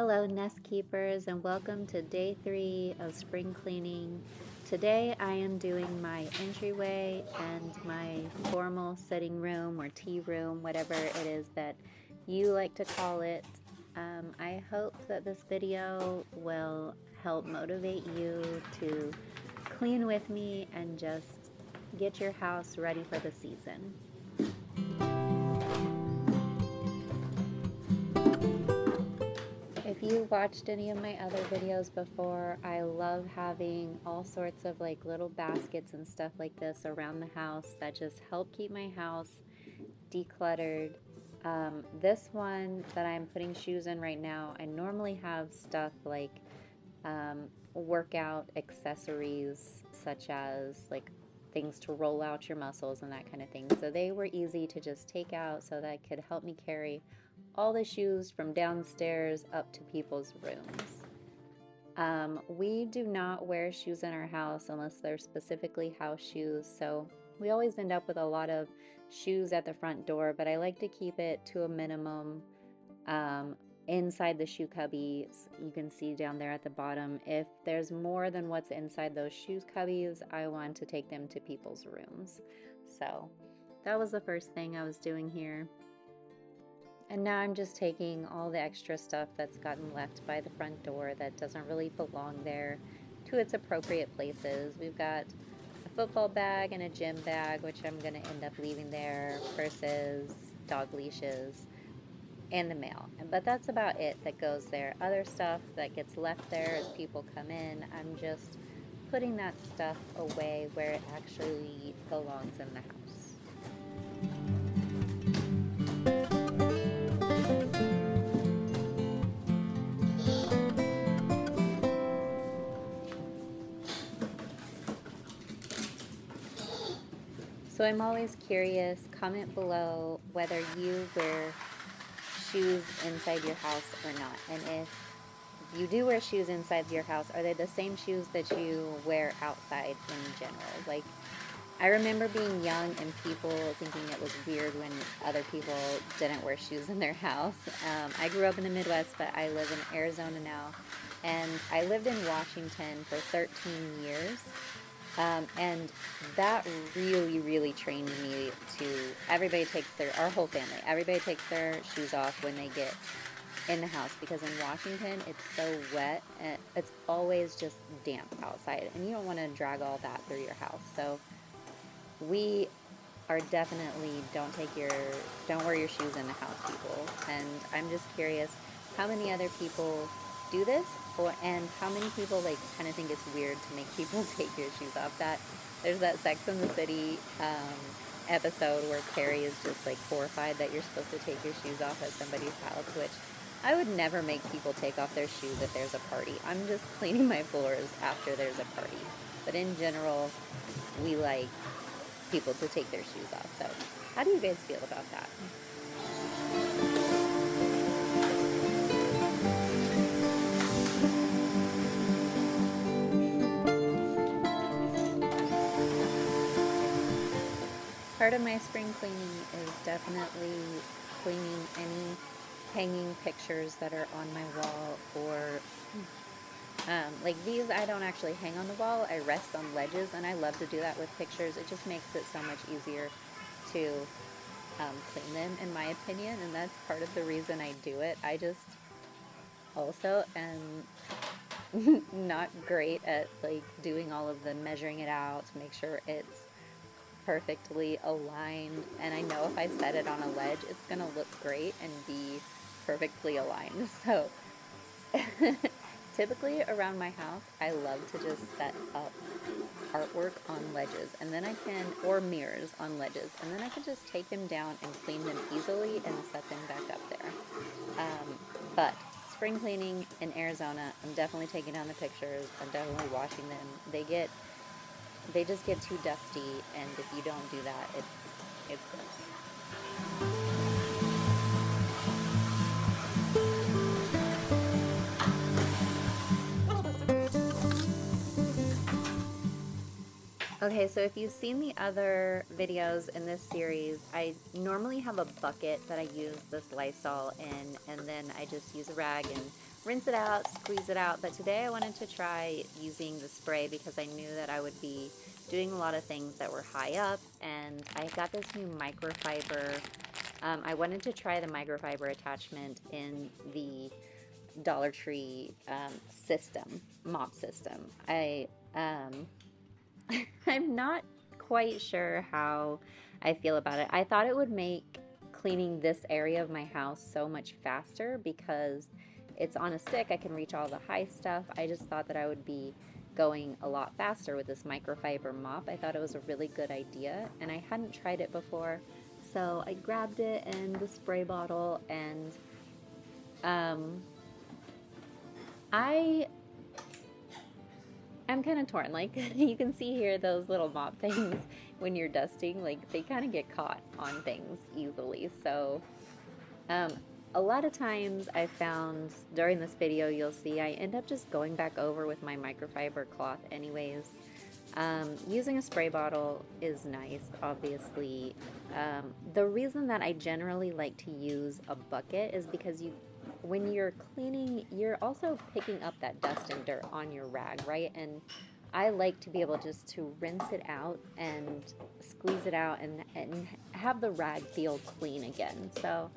Hello NestKeeprs, and welcome to day 3 of spring cleaning. Today I am doing my entryway and my formal sitting room or tea room, whatever it is that you like to call it. I hope that this video will help motivate you to clean with me and just get your house ready for the season. If you watched any of my other videos before, I love having all sorts of like little baskets and stuff like this around the house that just help keep my house decluttered. This one that I'm putting shoes in right now, I normally have stuff like workout accessories such as like things to roll out your muscles and that kind of thing. So they were easy to just take out so that could help me carry all the shoes from downstairs up to people's rooms. We do not wear shoes in our house unless they're specifically house shoes, so we always end up with a lot of shoes at the front door, but I like to keep it to a minimum. Inside the shoe cubbies, you can see down there at the bottom, if there's more than what's inside those shoe cubbies, I want to take them to people's rooms. So that was the first thing I was doing here. And now I'm just taking all the extra stuff that's gotten left by the front door that doesn't really belong there to its appropriate places. We've got a football bag and a gym bag, which I'm going to end up leaving there, purses, dog leashes, and the mail. But that's about it that goes there. Other stuff that gets left there as people come in, I'm just putting that stuff away where it actually belongs in the house. So I'm always curious, comment below whether you wear shoes inside your house or not. And if you do wear shoes inside your house, are they the same shoes that you wear outside in general? Like, I remember being young and people thinking it was weird when other people didn't wear shoes in their house. I grew up in the Midwest, but I live in Arizona now. And I lived in Washington for 13 years. And that really trained me to, our whole family, everybody takes their shoes off when they get in the house, because in Washington it's so wet and it's always just damp outside and you don't want to drag all that through your house. So we are definitely don't wear your shoes in the house, people. And I'm just curious how many other people do this, and how many people like kind of think it's weird to make people take your shoes off. That there's that Sex and the City episode where Carrie is just like horrified that you're supposed to take your shoes off at somebody's house, which I would never make people take off their shoes if there's a party. I'm just cleaning my floors after there's a party. But in general, we like people to take their shoes off. So how do you guys feel about that? Part of my spring cleaning is definitely cleaning any hanging pictures that are on my wall, or like these I don't actually hang on the wall, I rest on ledges, and I love to do that with pictures. It just makes it so much easier to clean them, in my opinion, and that's part of the reason I do it. I just also am not great at like doing all of the measuring it out to make sure it's perfectly aligned, and I know if I set it on a ledge it's gonna look great and be perfectly aligned. So typically around my house I love to just set up artwork on ledges, and then or mirrors on ledges, and then I can just take them down and clean them easily and set them back up there. But spring cleaning in Arizona, I'm definitely taking down the pictures, I'm definitely washing them. They just get too dusty, and if you don't do that, it's gross. Okay, so if you've seen the other videos in this series, I normally have a bucket that I use this Lysol in, and then I just use a rag and rinse it out, squeeze it out. But today I wanted to try using the spray because I knew that I would be doing a lot of things that were high up, and I got this new microfiber. I wanted to try the microfiber attachment in the Dollar Tree mop system. I'm not quite sure how I feel about it. I thought it would make cleaning this area of my house so much faster because it's on a stick. I can reach all the high stuff. I just thought that I would be going a lot faster with this microfiber mop. I thought it was a really good idea, and I hadn't tried it before. So I grabbed it in the spray bottle, and I'm kind of torn. Like, you can see here those little mop things when you're dusting, like they kind of get caught on things easily. So a lot of times I found during this video, you'll see I end up just going back over with my microfiber cloth anyways. Using a spray bottle is nice, obviously. The reason that I generally like to use a bucket is because when you're cleaning, you're also picking up that dust and dirt on your rag, right? And I like to be able just to rinse it out and squeeze it out and have the rag feel clean again. So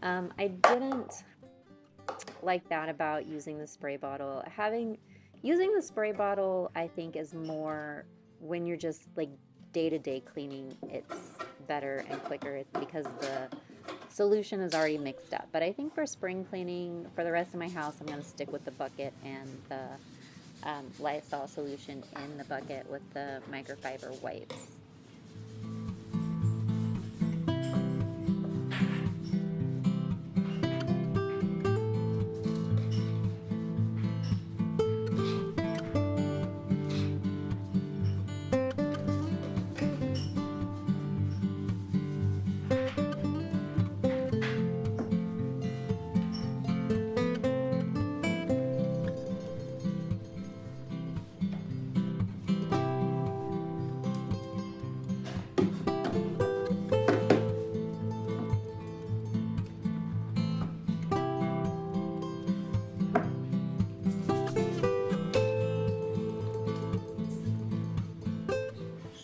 I didn't like that about using the spray bottle. Using the spray bottle, I think, is more when you're just like day-to-day cleaning. It's better and quicker because the solution is already mixed up. But I think for spring cleaning, for the rest of my house, I'm going to stick with the bucket and the Lysol solution in the bucket with the microfiber wipes.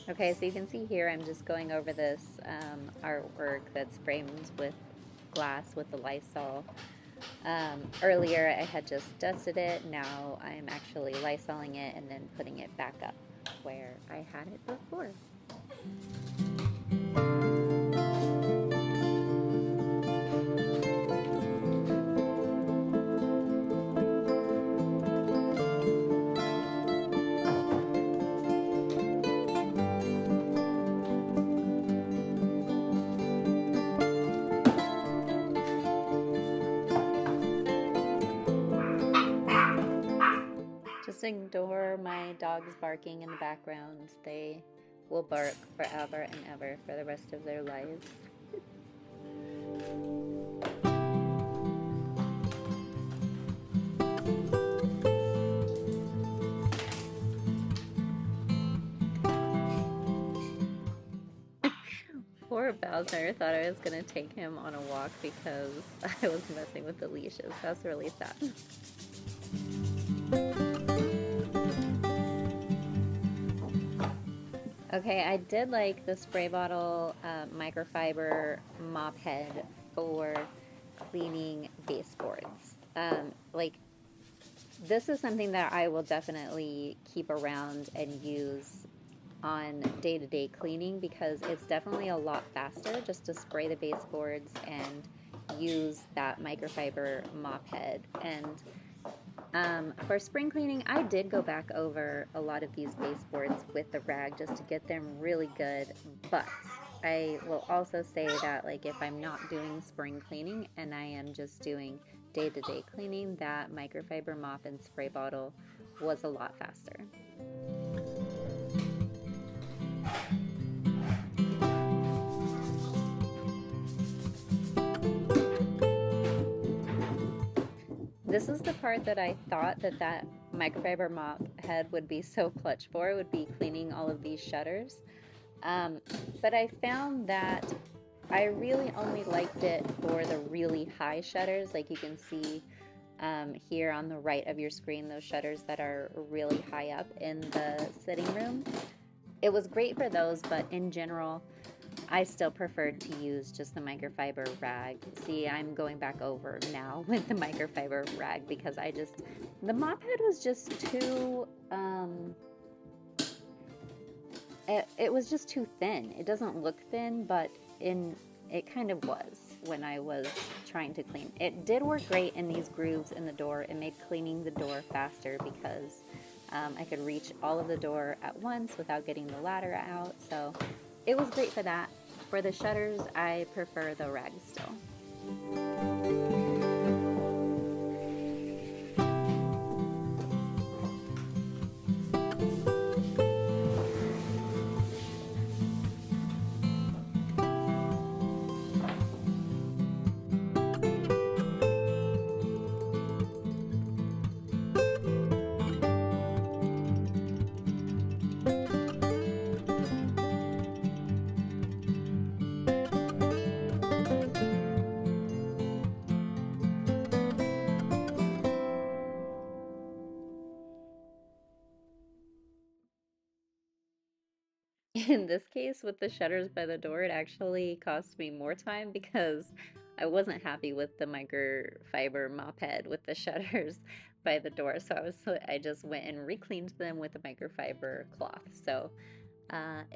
Okay, so you can see here I'm just going over this artwork that's framed with glass with the Lysol. Earlier I had just dusted it, now I'm actually Lysoling it and then putting it back up where I had it before. Just ignore my dogs barking in the background. They will bark forever and ever for the rest of their lives. Poor Bowser thought I was going to take him on a walk because I was messing with the leashes. That's really sad. Okay, I did like the spray bottle microfiber mop head for cleaning baseboards. Like, this is something that I will definitely keep around and use on day-to-day cleaning because it's definitely a lot faster just to spray the baseboards and use that microfiber mop head. And for spring cleaning, I did go back over a lot of these baseboards with the rag just to get them really good, but I will also say that, like, if I'm not doing spring cleaning and I am just doing day-to-day cleaning, that microfiber mop and spray bottle was a lot faster. This is the part that I thought that microfiber mop head would be so clutch for, would be cleaning all of these shutters. But I found that I really only liked it for the really high shutters. Like you can see here on the right of your screen, those shutters that are really high up in the sitting room. It was great for those, but in general, I still preferred to use just the microfiber rag. See, I'm going back over now with the microfiber rag because the mop head was just too, it was just too thin. It doesn't look thin, but it kind of was when I was trying to clean. It did work great in these grooves in the door. It made cleaning the door faster because I could reach all of the door at once without getting the ladder out. So it was great for that. For the shutters, I prefer the rag still. In this case, with the shutters by the door, it actually cost me more time because I wasn't happy with the microfiber mop head with the shutters by the door. So I just went and re-cleaned them with the microfiber cloth. So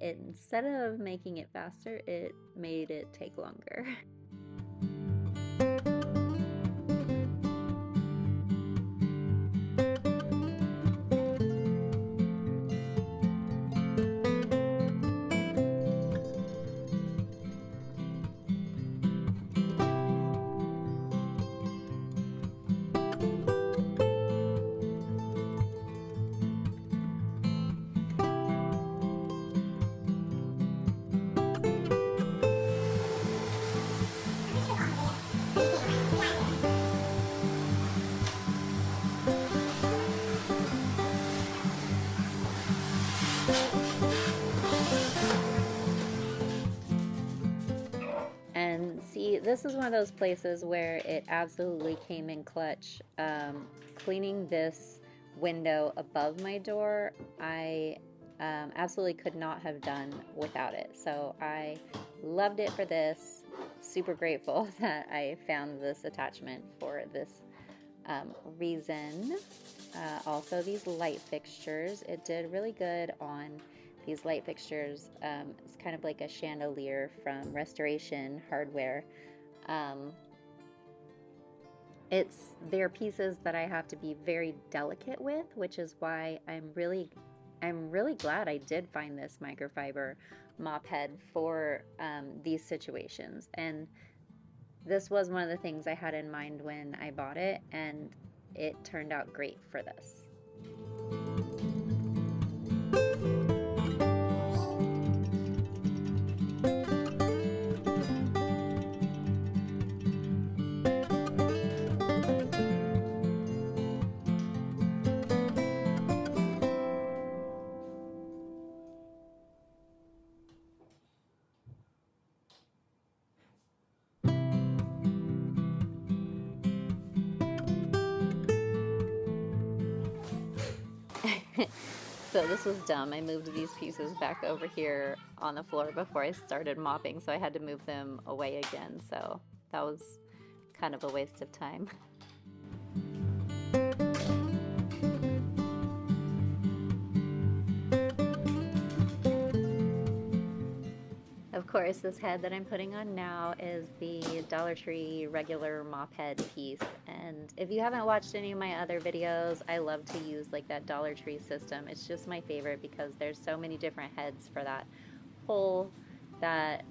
instead of making it faster, it made it take longer. And see, this is one of those places where it absolutely came in clutch. Cleaning this window above my door, I absolutely could not have done without it. So I loved it for this. Super grateful that I found this attachment for this reason. Also, these light fixtures, it did really good on these light fixtures. It's kind of like a chandelier from Restoration Hardware. They're pieces that I have to be very delicate with, which is why I'm really glad I did find this microfiber mop head for these situations. And this was one of the things I had in mind when I bought it, and it turned out great for this. So this was dumb. I moved these pieces back over here on the floor before I started mopping, so I had to move them away again. So that was kind of a waste of time. Of course, this head that I'm putting on now is the Dollar Tree regular mop head piece. And if you haven't watched any of my other videos, I love to use like that Dollar Tree system. It's just my favorite because there's so many different heads for that hole, that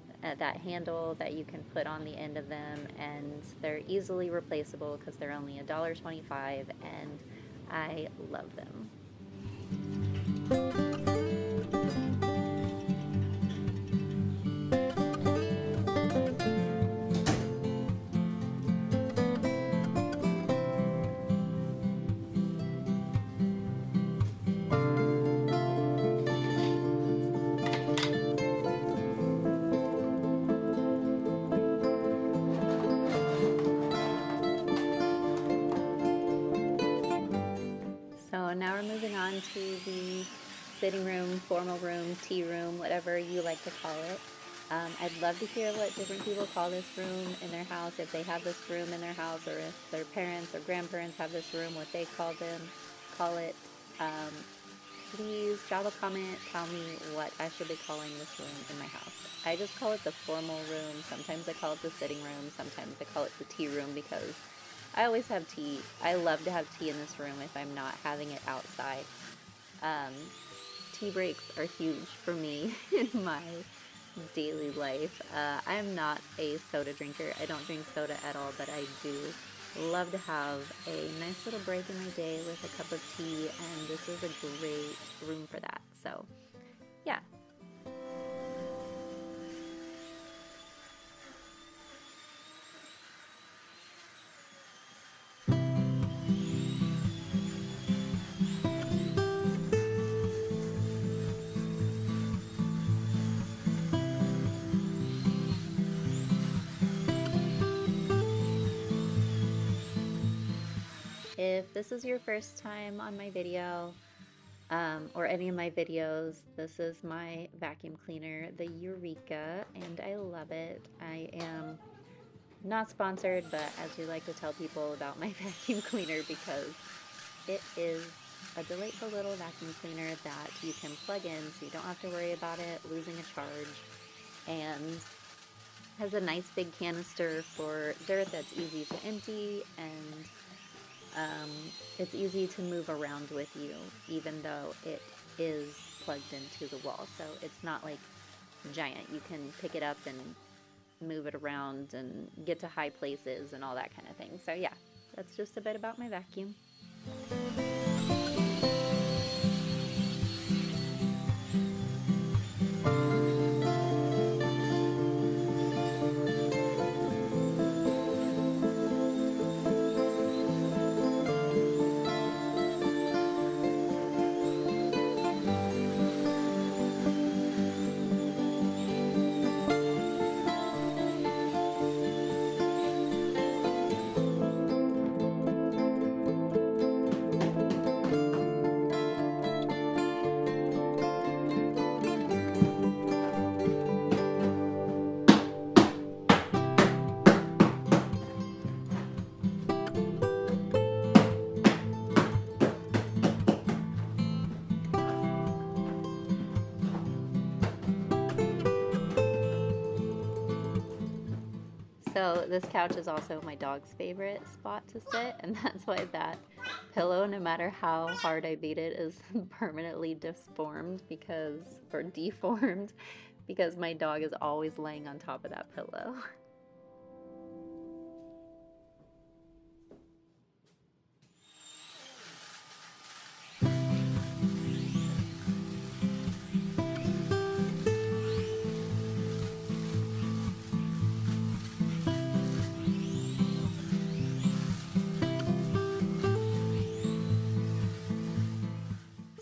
handle that you can put on the end of them, and they're easily replaceable because they're only $1.25, and I love them. into the sitting room, formal room, tea room, whatever you like to call it. I'd love to hear what different people call this room in their house, if they have this room in their house, or if their parents or grandparents have this room, what they call it. Um, Please drop a comment, tell me what I should be calling this room in my house. I just call it the formal room. Sometimes I call it the sitting room. Sometimes I call it the tea room because I always have tea. I love to have tea in this room if I'm not having it outside. Um, Tea breaks are huge for me in my daily life. I am not a soda drinker. I don't drink soda at all, but I do love to have a nice little break in my day with a cup of tea, and this is a great room for that. So, yeah. If this is your first time on my video, or any of my videos, this is my vacuum cleaner, the Eureka, and I love it. I am not sponsored, but as we like to tell people about my vacuum cleaner, because it is a delightful little vacuum cleaner that you can plug in so you don't have to worry about it losing a charge, and has a nice big canister for dirt that's easy to empty, and it's easy to move around with you, even though it is plugged into the wall. So it's not like giant. You can pick it up and move it around and get to high places and all that kind of thing. So yeah, that's just a bit about my vacuum. So this couch is also my dog's favorite spot to sit, and that's why that pillow, no matter how hard I beat it, is permanently deformed because my dog is always laying on top of that pillow.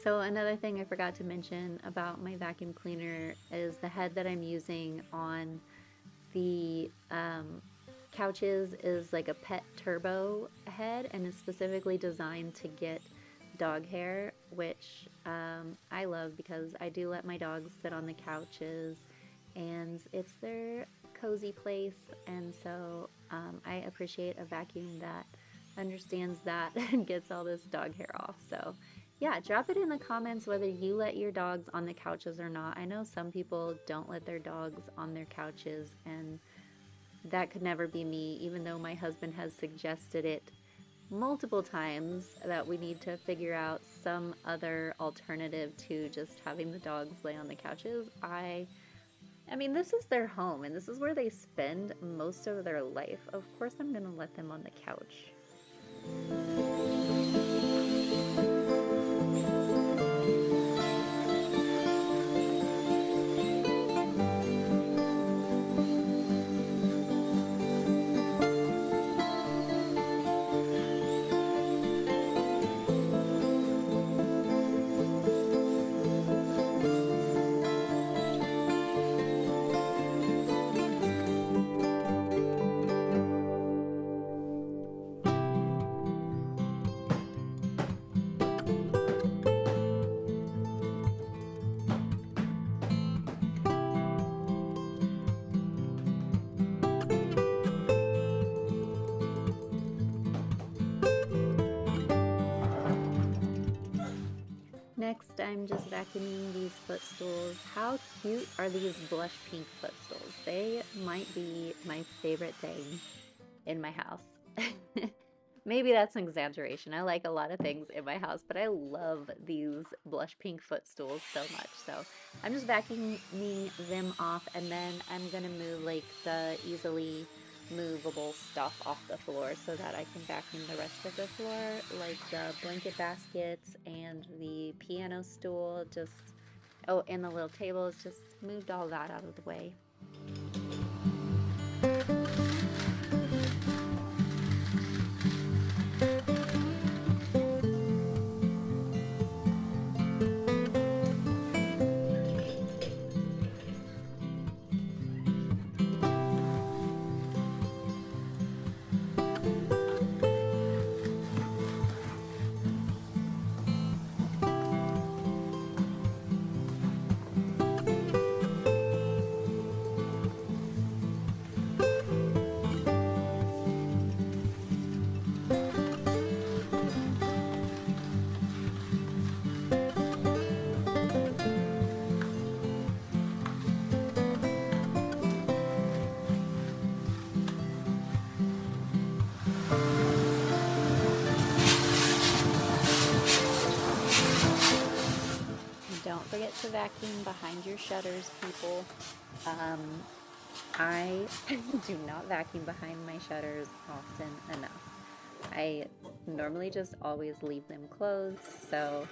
So another thing I forgot to mention about my vacuum cleaner is the head that I'm using on the couches is like a pet turbo head, and is specifically designed to get dog hair, which I love because I do let my dogs sit on the couches and it's their cozy place, and so I appreciate a vacuum that understands that and gets all this dog hair off. So yeah, drop it in the comments whether you let your dogs on the couches or not. I know some people don't let their dogs on their couches, and that could never be me, even though my husband has suggested it multiple times that we need to figure out some other alternative to just having the dogs lay on the couches. I mean, this is their home and this is where they spend most of their life. Of course I'm going to let them on the couch. I'm just vacuuming these footstools. How cute are these blush pink footstools? They might be my favorite thing in my house. Maybe that's an exaggeration. I like a lot of things in my house, but I love these blush pink footstools so much. So I'm just vacuuming them off, and then I'm gonna move like the easily movable stuff off the floor so that I can vacuum the rest of the floor, like the blanket baskets and the piano stool, just, oh, and the little tables, just moved all that out of the way. Don't forget to vacuum behind your shutters, people. I do not vacuum behind my shutters often enough. I normally just always leave them closed. So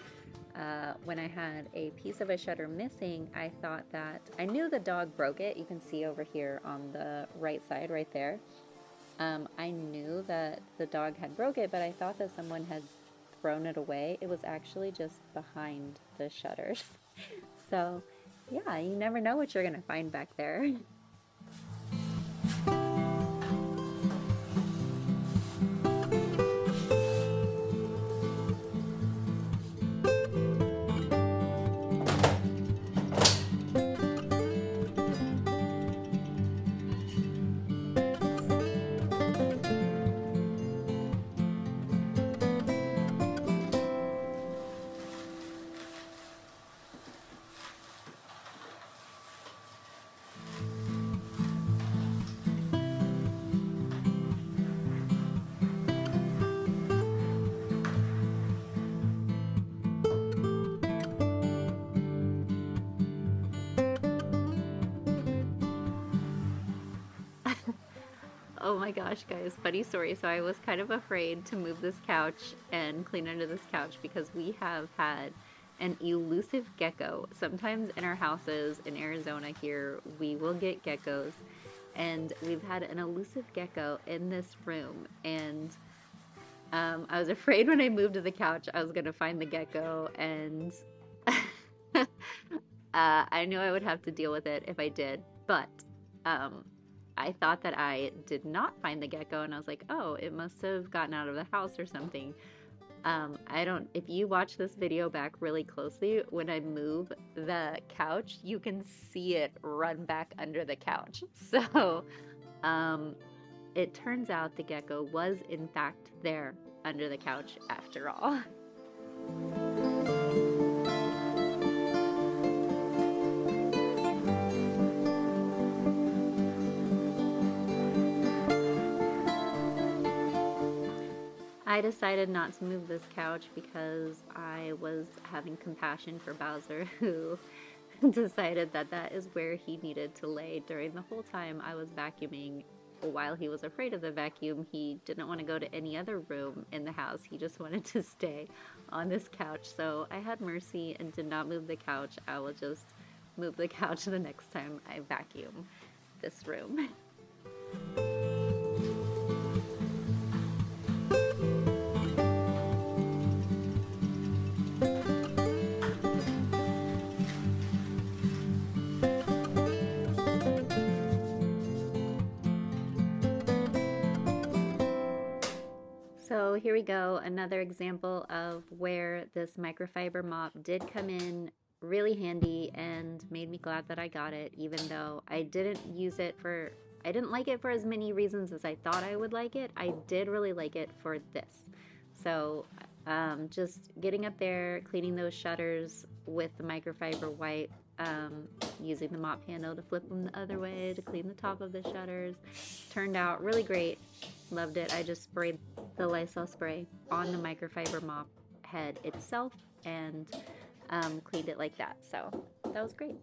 when I had a piece of a shutter missing, I thought that I knew the dog broke it. You can see over here on the right side, right there. I knew that the dog had broke it, but I thought that someone had thrown it away. It was actually just behind the shutters. So yeah, you never know what you're gonna find back there. Oh my gosh, guys, funny story. So I was kind of afraid to move this couch and clean under this couch because we have had an elusive gecko. Sometimes in our houses in Arizona here, we will get geckos, and we've had an elusive gecko in this room. And I was afraid when I moved to the couch, I was going to find the gecko, and I knew I would have to deal with it if I did, but I thought that I did not find the gecko, and I was like, oh, it must have gotten out of the house or something. If you watch this video back really closely, when I move the couch, you can see it run back under the couch. So, it turns out the gecko was in fact there under the couch after all. I decided not to move this couch because I was having compassion for Bowser, who decided that that is where he needed to lay during the whole time I was vacuuming. While he was afraid of the vacuum, he didn't want to go to any other room in the house. He just wanted to stay on this couch. So I had mercy and did not move the couch. I will just move the couch the next time I vacuum this room. So here we go, another example of where this microfiber mop did come in really handy and made me glad that I got it, even though I didn't like it for as many reasons as I thought I would like it. I did really like it for this. So just getting up there, cleaning those shutters with the microfiber wipe, using the mop handle to flip them the other way to clean the top of the shutters. Turned out really great. Loved it. I just sprayed the Lysol spray on the microfiber mop head itself and cleaned it like that. So that was great.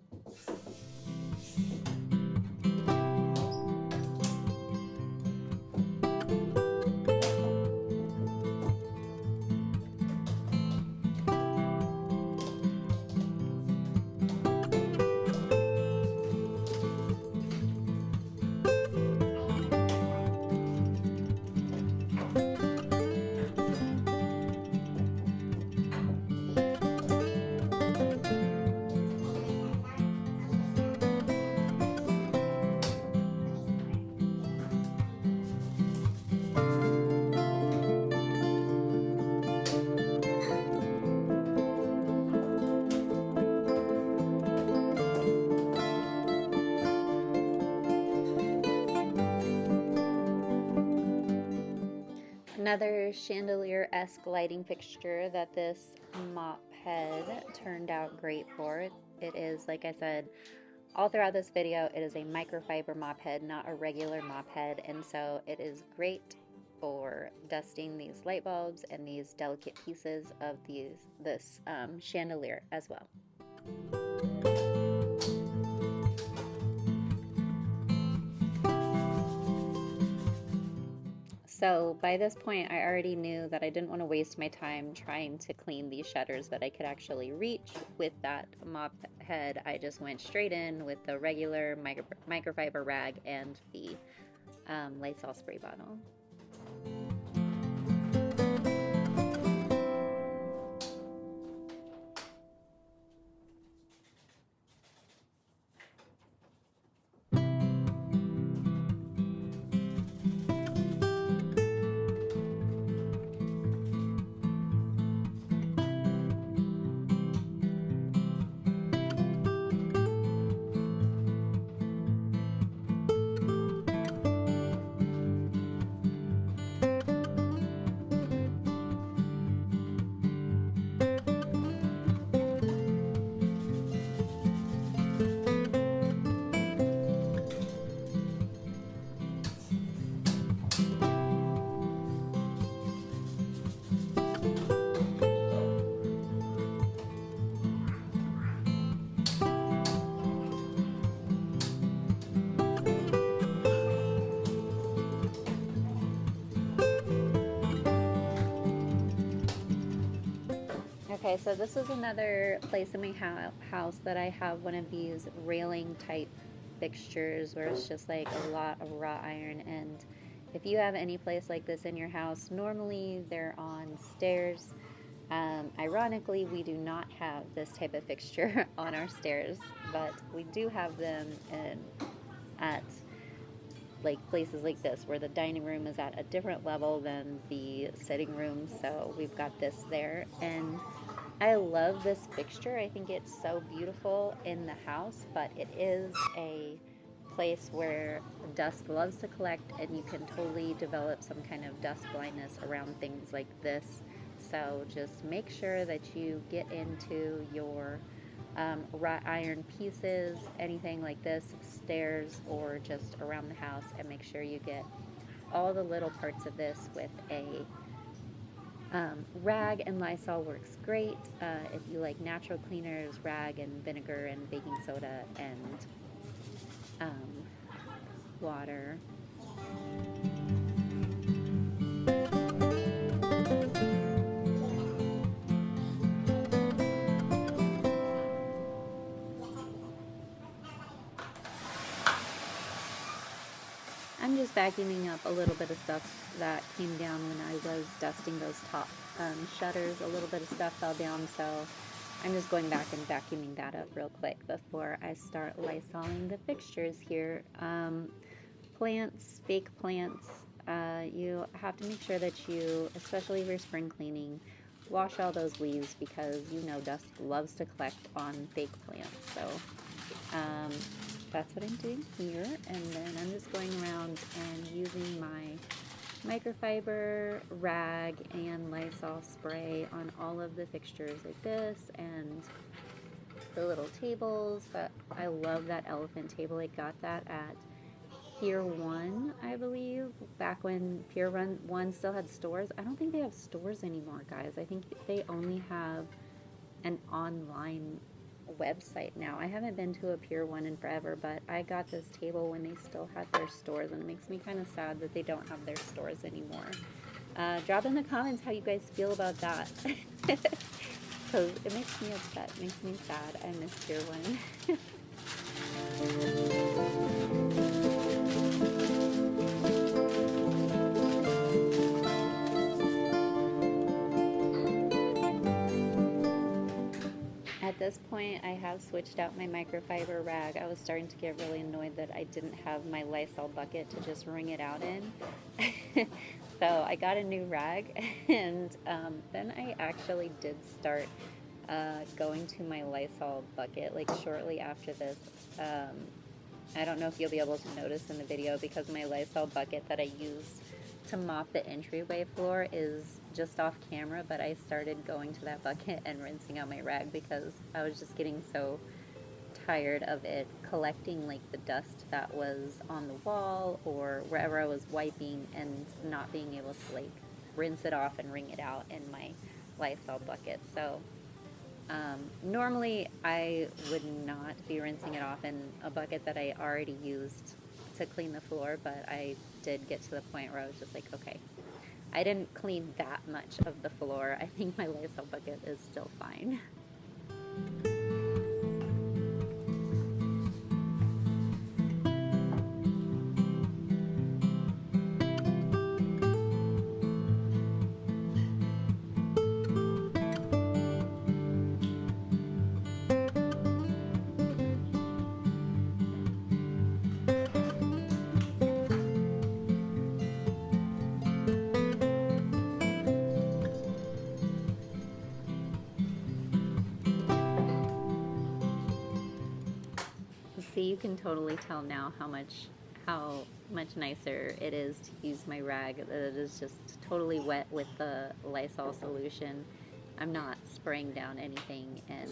Another chandelier-esque lighting fixture that this mop head turned out great for. It is, like I said, all throughout this video, it is a microfiber mop head, not a regular mop head, and so it is great for dusting these light bulbs and these delicate pieces of this chandelier as well. So by this point, I already knew that I didn't want to waste my time trying to clean these shutters that I could actually reach with that mop head. I just went straight in with the regular microfiber rag and the Lysol spray bottle. Okay, so this is another place in my house that I have one of these railing type fixtures where it's just like a lot of wrought iron. And if you have any place like this in your house, normally they're on stairs. Ironically, we do not have this type of fixture on our stairs, but we do have them at like places like this where the dining room is at a different level than the sitting room. So we've got this there, and I love this fixture. I think it's so beautiful in the house, but it is a place where dust loves to collect, and you can totally develop some kind of dust blindness around things like this. So just make sure that you get into your wrought iron pieces, anything like this, stairs or just around the house, and make sure you get all the little parts of this with a rag, and Lysol works great. If you like natural cleaners, rag and vinegar and baking soda and water. I'm just vacuuming up a little bit of stuff that came down when I was dusting those top shutters. A little bit of stuff fell down, so I'm just going back and vacuuming that up real quick before I start Lysoling the fixtures here. Plants, fake plants, you have to make sure that you, especially if you're spring cleaning, wash all those leaves because you know dust loves to collect on fake plants. So that's what I'm doing here, and then I'm just going around and using my microfiber rag and Lysol spray on all of the fixtures like this, and the little tables. But I love that elephant table. I got that at Pier 1, I believe, back when Pier 1 still had stores. I don't think they have stores anymore, guys. I think they only have an online website now. I haven't been to a Pier 1 in forever, but I got this table when they still had their stores, and it makes me kind of sad that they don't have their stores anymore. Drop in the comments how you guys feel about that. Because it makes me upset, it makes me sad. I miss Pier 1. At this point, I have switched out my microfiber rag. I was starting to get really annoyed that I didn't have my Lysol bucket to just wring it out in. So I got a new rag, and then I actually did start going to my Lysol bucket like shortly after this. I don't know if you'll be able to notice in the video because my Lysol bucket that I used to mop the entryway floor is just off camera, but I started going to that bucket and rinsing out my rag because I was just getting so tired of it collecting like the dust that was on the wall or wherever I was wiping and not being able to like rinse it off and wring it out in my Lysol bucket. So normally I would not be rinsing it off in a bucket that I already used to clean the floor, but I did get to the point where I was just like, okay, I didn't clean that much of the floor. I think my Lysol bucket is still fine. See, you can totally tell now how much nicer it is to use my rag. That it is just totally wet with the Lysol solution. I'm not spraying down anything, and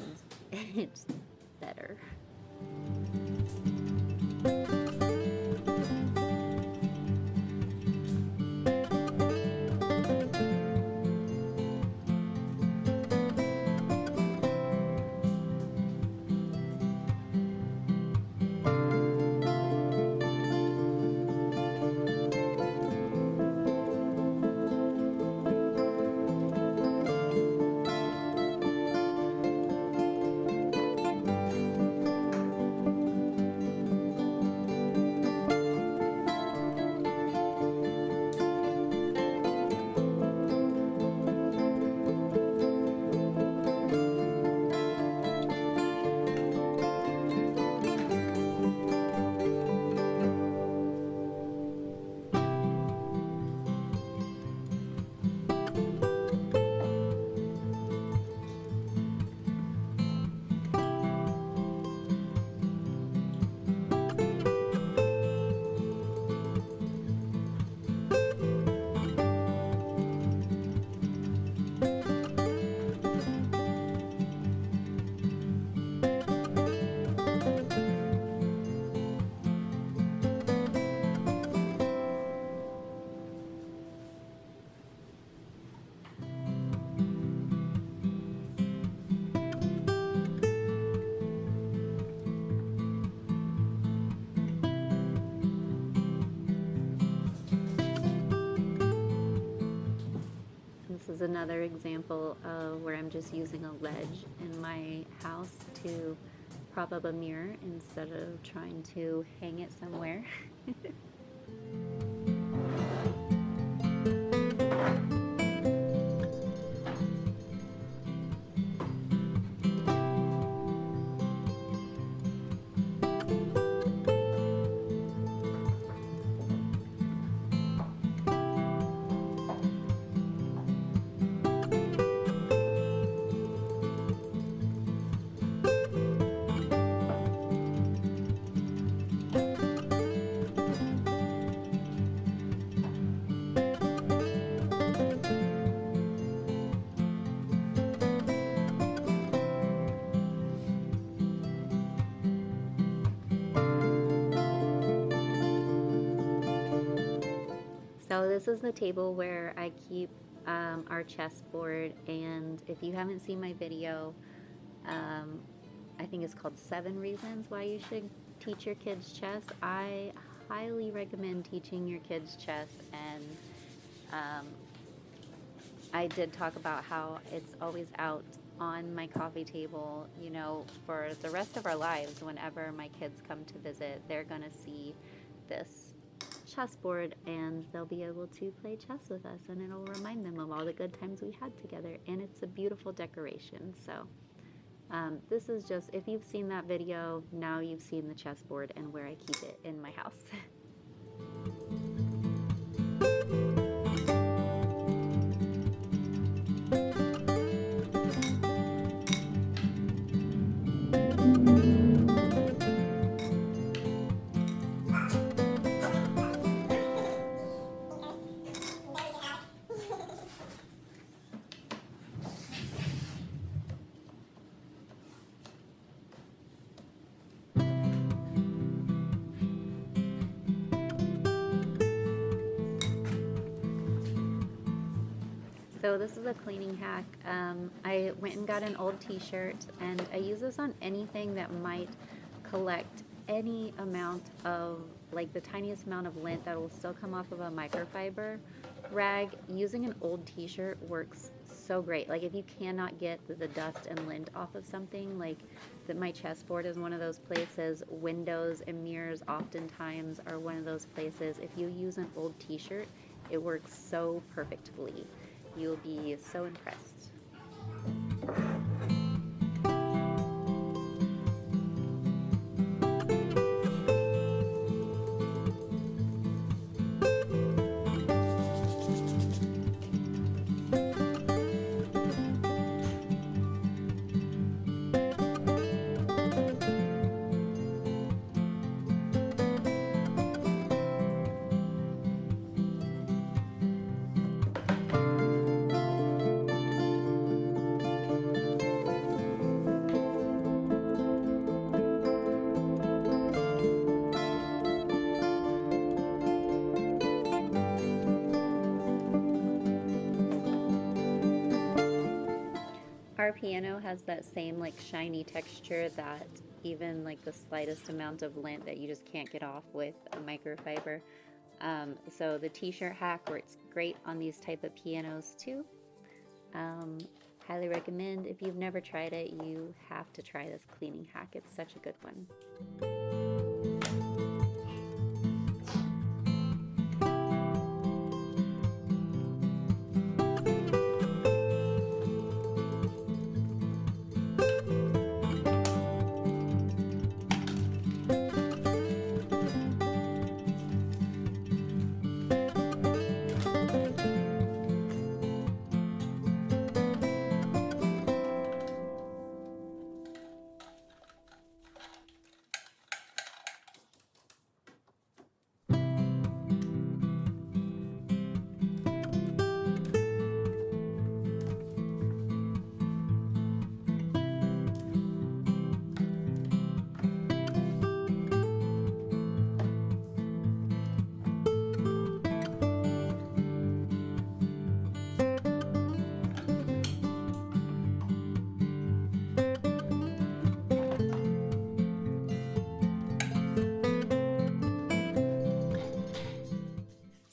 it's better. This is another example of where I'm just using a ledge in my house to prop up a mirror instead of trying to hang it somewhere. So this is the table where I keep our chessboard, and if you haven't seen my video, um, I think it's called 7 Reasons Why You Should Teach Your Kids Chess. I highly recommend teaching your kids chess, and um, I did talk about how it's always out on my coffee table, you know, for the rest of our lives. Whenever my kids come to visit, they're gonna see this chessboard and they'll be able to play chess with us, and it'll remind them of all the good times we had together. And it's a beautiful decoration. So this is just, if you've seen that video, now you've seen the chessboard and where I keep it in my house. So this is a cleaning hack. I went and got an old t-shirt, and I use this on anything that might collect any amount of, like the tiniest amount of lint that will still come off of a microfiber rag. Using an old t-shirt works so great. Like if you cannot get the dust and lint off of something, like that, my chessboard is one of those places. Windows and mirrors oftentimes are one of those places. If you use an old t-shirt, it works so perfectly. You'll be so impressed. Our piano has that same like shiny texture that even like the slightest amount of lint that you just can't get off with a microfiber. So the t-shirt hack works great on these type of pianos too. Highly recommend. If you've never tried it, you have to try this cleaning hack. It's such a good one.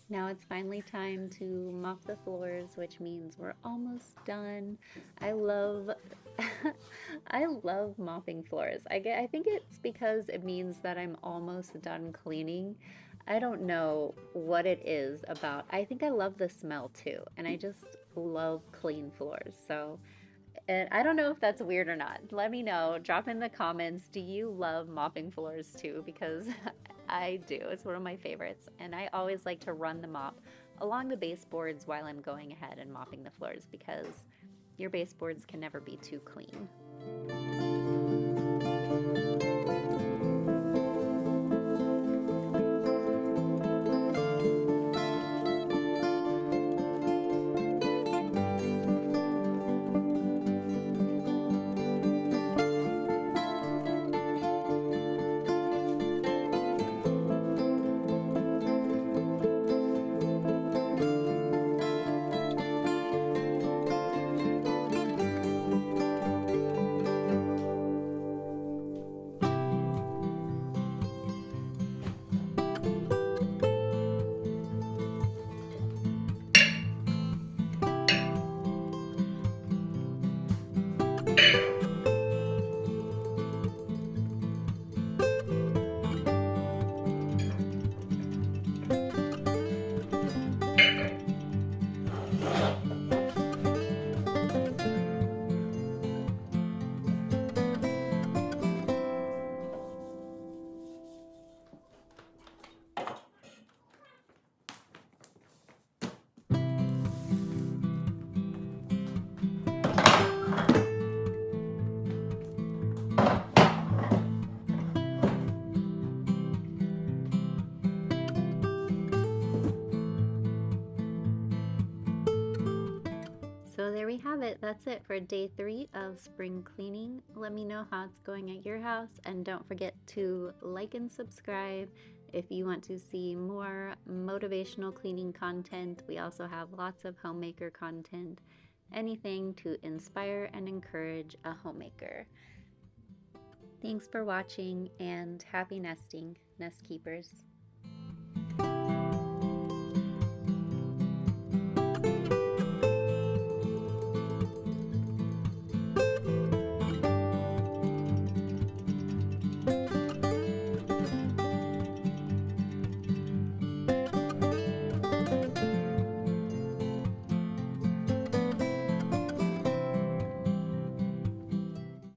Now it's finally time to mop the floors, which means we're almost done. I love I love mopping floors. I think it's because it means that I'm almost done cleaning. I don't know what it is about. I think I love the smell too, and I just love clean floors. So, and I don't know if that's weird or not. Let me know. Drop in the comments. Do you love mopping floors too? Because I do. It's one of my favorites. And I always like to run the mop along the baseboards while I'm going ahead and mopping the floors, because your baseboards can never be too clean. it. That's it for day 3 of spring cleaning. Let me know how it's going at your house, and don't forget to like and subscribe if you want to see more motivational cleaning content. We also have lots of homemaker content, anything to inspire and encourage a homemaker. Thanks for watching, and happy nesting, Nest Keepers.